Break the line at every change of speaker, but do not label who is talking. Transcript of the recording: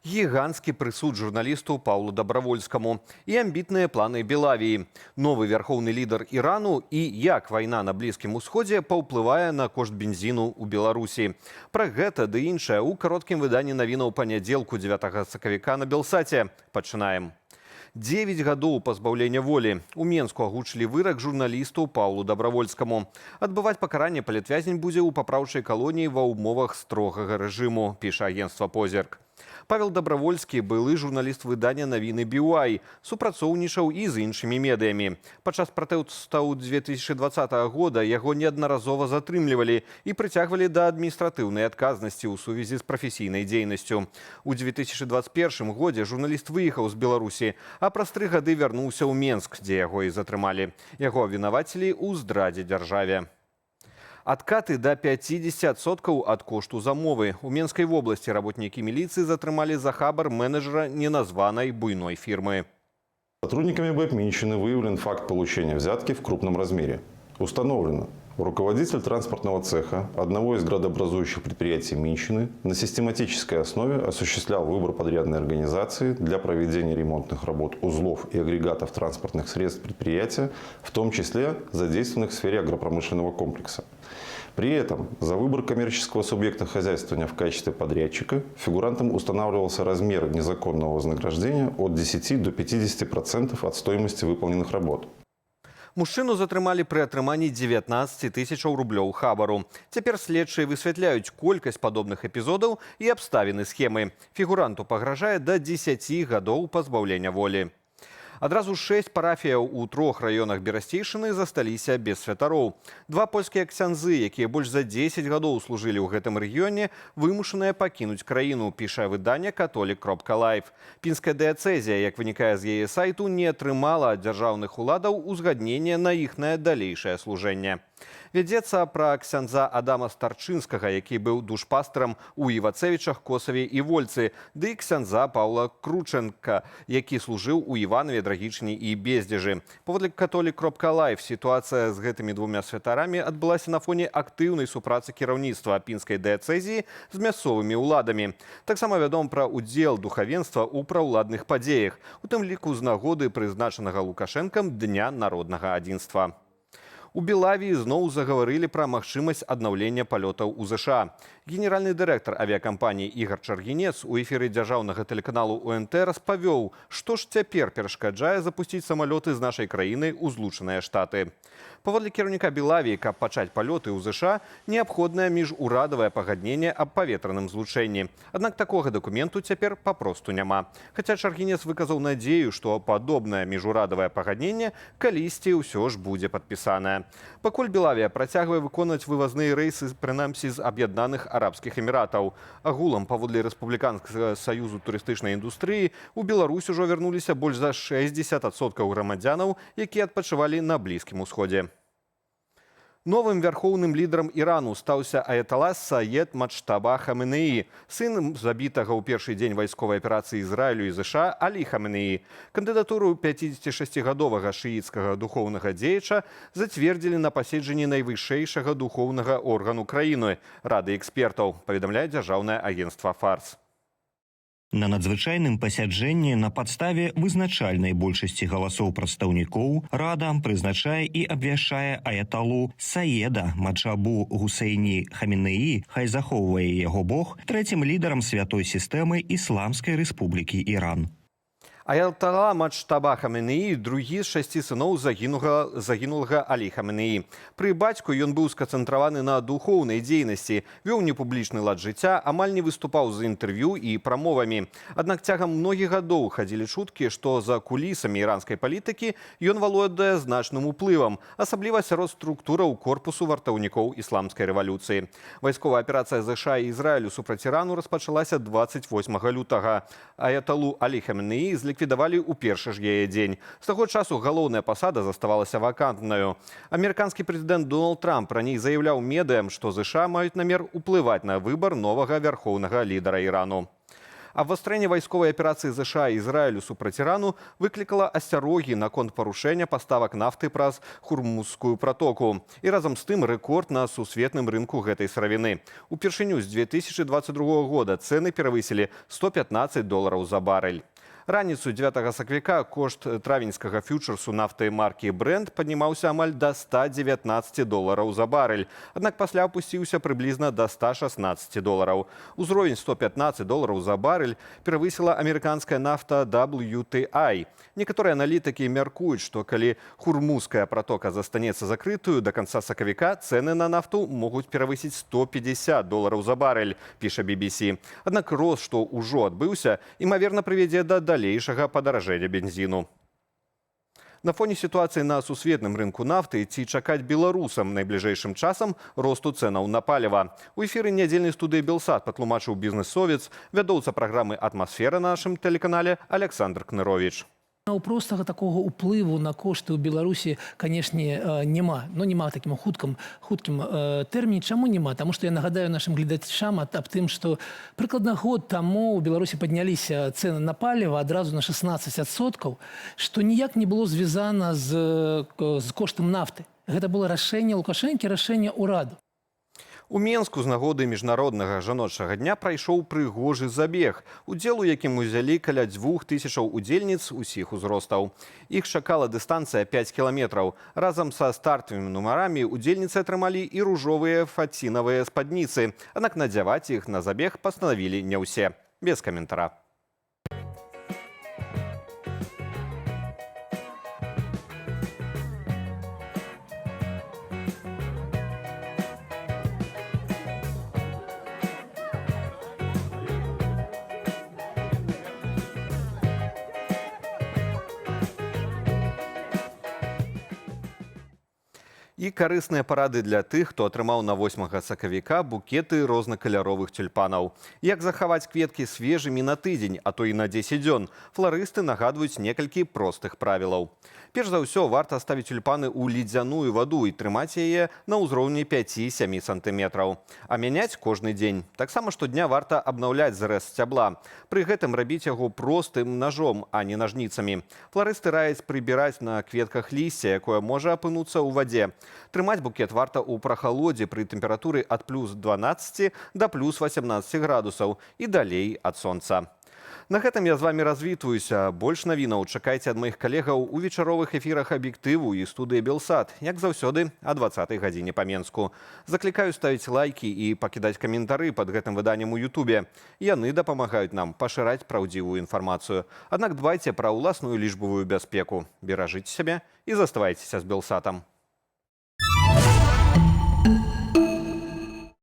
Гіганtsкі прысуд журналісту Паўлу Дабравольскаму і амбітныя планы Белавіі. Новы вярхоўны лідар Ірану і як вайна на Блізкім Усходзе паўплывае на кошт бензіну ў Беларусі. Пра гэта ды іншае ў кароткім выданні навінаў панядзелку 9 сакавіка на Белсаце. Пачынаем. 9 гадоў пазбаўлення волі. У Менску агучылі вырак журналісту Паўлу Дабравольскаму. Адбываць пакаранне палітвязень будзе ў папраўчай калоніі ва ўмовах строгага рэжыму, піша агенцтва «Позірк». Павел Дабравольскі, былы журналіст выдання навіны «Біуай», супрацоўнічаў і з іншымі медыямі. Падчас пратэстаў 2020 года яго неаднаразова затрымлівалі і прыцягвалі да адміністратыўнай адказнасці ў сувязі з прафесійнай дзейнасцю. У 2021 годзе журналіст выехаў з Беларусі, а праз 3 гады вярнуўся ў Менск, дзе яго і затрымалі. Яго абвінавацілі ў здрадзе дзяржаве. Адкаты до 50% ад кошту замовы. У Менскай вобласці работнікі міліцыі затрымалі за хабар менеджера неназванай буйной фирмы.
Сотрудниками БЭП Минщины выявлен факт получения взятки в крупном размере. Установлено, руководитель транспортного цеха одного из градообразующих предприятий Минщины на систематической основе осуществлял выбор подрядной организации для проведения ремонтных работ узлов и агрегатов транспортных средств предприятия, в том числе задействованных в сфере агропромышленного комплекса. При этом за выбор коммерческого субъекта хозяйствования в качестве подрядчика фигурантам устанавливался размер незаконного вознаграждения от 10 до 50% от стоимости выполненных работ.
Мужчыну затрымалі пры атрыманні 19 тысячаў рублёў хабару. Цяпер следчыя высвятляюць колькасць падобных эпізодаў і абставіны схемы. Фігуранту пагражае да 10 гадоў пазбаўлення волі. Адразу 6 парафіяў у 3 раёнах Берасцейшчыны засталіся без святароў. 2 польскія ксяндзы, якія больш за 10 гадоў служылі ў гэтым рэгіёне, вымушаныя пакінуць краіну, піша выданне «Католік.Лайф». Пінская дыяцэзія, як вынікае з яе сайту, не атрымала ад дзяржаўных уладаў узгаднення на іхнае далейшае служэнне. Вядзецца пра ксяндза Адама Старчынскага, які быў душпастарам у Івацэвічах, Косаве і Вольцы, ды ксяндза Паўла Кручэнка, які служыў у Іванове, Драгічні і Бездзежы. Паводле «Католік.Лайф» сітуацыя з гэтымі двумя святарамі адбылася на фоне актыўнай супрацы кіраўніцтва пінскай дыяцэзіі з мясцовымі ўладамі. Таксама вядома пра ўдзел духавенства ў праўладных падзеях, у тым ліку з нагоды прызначанага Лукашэнкам Дня народнага адзінства. У Белавіі зноў загаварылі пра магчымасць аднаўлення палётаў у ЗША. Генеральны дырэктар авіякампаніі Ігар Чаргінец у эфіры дзяржаўнага тэлеканалу УНТ распавёў, што ж цяпер перашкаджае запусціць самалёты з нашай краіны ў Злучаныя Штаты. Паводле кіраўніка Белавіі, каб пачаць палёты ў ЗША, неабходнае міжурадавае пагадненне аб паветраным злучэнні. Аднак такога дакументу цяпер папросту няма. Хаця Чаргінец выказаў надзею, што падобнае міжурадавае пагадненне калісьці ўсё ж будзе падпісанае. Пакуль Белавія працягвае выконваць вывазныя рэйсы, прынамсі з Аб'яднаных Арабскіх Эміратаў. Агулам, паводле Рэспубліканскага саюзу турыстычнай індустрыі, у Беларусь ужо вярнуліся больш за 60% грамадзянаў, якія адпачывалі на Блізкім Усходзе. Новым вярхоўным лідарам Ірану стаўся аятала Саед Маджтаба Хаменеі, сын забітага ў першы дзень вайсковай аперацыі Ізраілю і ЗША Алі Хаменеі. Кандыдатуру 56гадовага шыіцкага духоўнага дзеяча зацвердзілі на паседжанні найвышэйшага духоўнага органу краіны – Рады экспертаў, паведамляе дзяржаўнае агенцтва «Фарс».
На надзвычайным пасяджэнні на падставе вызначальнай большасці галасоў прадстаўнікоў Рада прызначае і абвяшчае аяталу Саеда Маджтабу Гусейні Хаменеі, хай захоўвае яго Бог, трэцім лідарам святой сістэмы Ісламскай Рэспублікі Іран.
Аятала Маджтаба Хаменеі – другі з 6 сыноў загінулага Алі Хаменеі. Пры бацьку ён быў сканцэнтраваны на духоўнай дзейнасці, вёў непублічны лад жыцця, амаль не выступаў з інтэрв'ю і прамовамі. Аднак цягам многіх гадоў хадзілі чуткі, што за кулісамі іранскай палітыкі ён валодае значным уплывам, асабліва сярод структураў корпусу вартаўнікоў ісламскай рэвалюцыі. Вайсковая аперацыя ЗША і Ізраілю супраць Ірану распачалася 28 лютага. Аяталу Алі Хаменеі ліквідавалі ў першы ж яе дзень. З таго часу галоўная пасада заставалася вакантнаю. Амерыканскі прэзідэнт Дональд Трамп раней заяўляў медыям, што ЗША маюць намер уплываць на выбар новага вярхоўнага лідара Ірану. Абвастрэнне вайсковай аперацыі ЗША і Ізраілю супраць Ірану выклікала асцярогі наконт парушэння паставак нафты праз Хурмузскую пратоку. І разам з тым рэкорд на сусветным рынку гэтай сыравіны. Упершыню з 2022 года цэны перавысілі $115 за барэль. Раніцу 9 сакавіка кошт травеньскага фьючерсу нафты маркі Brent паднімаўся амаль да $119 за барэль. Аднак пасля апусціўся прыблізна да $116. Узровень $115 за барэль перавысіла амерыканская нафта WTI. Некаторыя аналітыкі мяркуюць, што калі Хурмузская пратока застанецца закрытую, да канца сакавіка цэны на нафту могуць перавысіць $150 за барэль, піша BBC. Аднак рост, што ўжо адбыўся, імаверна прывядзе да далейшага падаражэння бензіну. На фоне сітуацыі на сусветным рынку нафты ці чакаць беларусам найбліжэйшым часам росту цэнаў на паліва. У эфіры нядзельнай студыі «Белсат» патлумачыў бізнес-совец, вядоўца праграмы «Атмасфера» на нашым тэлеканале Александр Кнырович.
Простага такого уплыву на кошты ў Беларусі, канешне, няма. Но няма такім хуткім тэрміне. Чаму няма? Таму што я нагадаю нашым гледачам аб тым, што прыкладна год таму ў Беларусі падняліся цэны на паліва адразу на 16%, што ніяк не было звязана з коштам нафты. Гэта было рашэнне Лукашэнкі, рашэнне ўраду.
У Менску з нагоды міжнароднага жаночага дня прайшоў прыгожы забег, удзел у якім узялі каля 2000 удзельніц усіх узростаў. Іх чакала дыстанцыя 5 кіламетраў. Разам са стартавымі нумарамі удзельніцы атрымалі і ружовыя фацінавыя спадніцы. Аднак надзяваць іх на забег пастанавілі не ўсе. Без каментара. І карысныя парады для тых, хто атрымаў на 8 сакавіка букеты рознакаляровых тюльпанаў. Як захаваць кветкі свежымі на тыдзень, а то і на 10 дзён, фларысты нагадваюць некалькі простых правілаў. Перш за ўсё, варта ставіць тюльпаны ў ледзяную ваду і трымаць яе на ўзроўні 5-7 сантыметраў. А мяняць кожны дзень. Таксама штодня варта абнаўляць зрэз сцябла. Пры гэтым рабіць яго простым нажом, а не нажніцамі. Фларысты раяць прыбіраць на кветках лісце, якое можа апынуцца ў вадзе. Трымаць букет варта ў прахалодзе пры тэмпературы ад плюс 12 да плюс 18 градусаў і далей ад сонца. На гэтым я з вами развітваюся. Больш навінаў чакайце ад маіх калегаў у вечаровых эфірах «Аб'ектыву» і студыі «Белсат», як заўсёды, о 20 гадзіне па Менску. Заклікаю ставіць лайкі і пакідаць каментары пад гэтым выданнем у Ютубе. Яны дапамагаюць нам пашыраць праўдзівую інфармацыю. Аднак дбайце пра ўласную лічбавую бяспеку. Беражыце сябе і заставайцеся з «Белсатам».